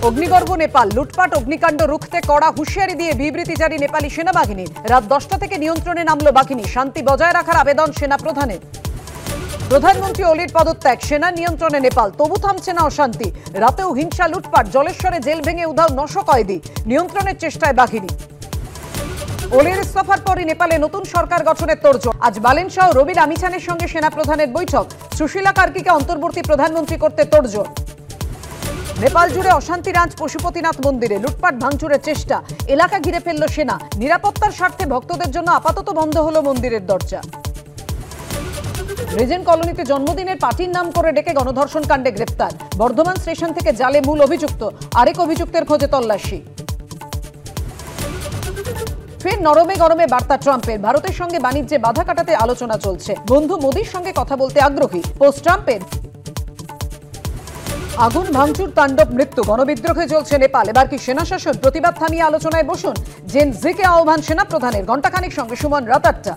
অগ্নিগর্ভ নেপাল, লুটপাট অগ্নিকাণ্ড রুখতে কড়া হুঁশিয়ারি দিয়ে বিবৃতি জারি নেপালি সেনাবাহিনী। রাত 10টা থেকে নিয়ন্ত্রণে নামলো বাহিনী। শান্তি বজায় রাখার আবেদন সেনা প্রধানের। প্রধানমন্ত্রী ওলির পদত্যাগ, সেনা নিয়ন্ত্রণে নেপাল, তবু থামছে না অশান্তি। রাতেও হিংসা, লুটপাট, জলেশ্বরে জেল ভেঙে উধাও 900 কয়েদি। নিয়ন্ত্রণের চেষ্টায় বাহিনী। ওলির ইস্তফার পরই নেপালে নতুন সরকার গঠনের তোড়জোড়। আজ বালেনশাহ ও রবির আমিছানের সঙ্গে সেনা প্রধানের বৈঠক। সুশীলা কার্কিকে অন্তর্বর্তী প্রধানমন্ত্রী করতে তোড়জোড়। নেপাল জুড়ে অশান্তি রাজ পশুপতিনাথ মন্দিরে, লুটপাট ভাঙচুরের চেষ্টা। এলাকা ঘিরে ফেলল সেনা। নিরাপত্তার স্বার্থে ভক্তদের জন্য আপাতত বন্ধ হলো মন্দিরের দরজা। রিজেন্ট কলোনিতে জন্মদিনের পার্টির নাম করে ডেকে গণধর্ষণ কাণ্ডে গ্রেপ্তার। বর্ধমান স্টেশন থেকে জালে মূল অভিযুক্ত, আরেক অভিযুক্তের খোঁজে তল্লাশি। ফের নরমে গরমে বার্তা ট্রাম্পের। ভারতের সঙ্গে বাণিজ্যে বাধা কাটাতে আলোচনা চলছে। বন্ধু মোদির সঙ্গে কথা বলতে আগ্রহী। পোস্ট ট্রাম্পের। আগুন, ভাঙচুর, তাণ্ডব, মৃত্যু, গণবিদ্রোহে চলছে নেপাল। এবার কি সেনা শাসন? প্রতিবাদ থামিয়ে আলোচনায় বসুন। জেন জিকে আহ্বান সেনা প্রধানের। ঘণ্টাখানেক সঙ্গে সুমন, রাত 8টা।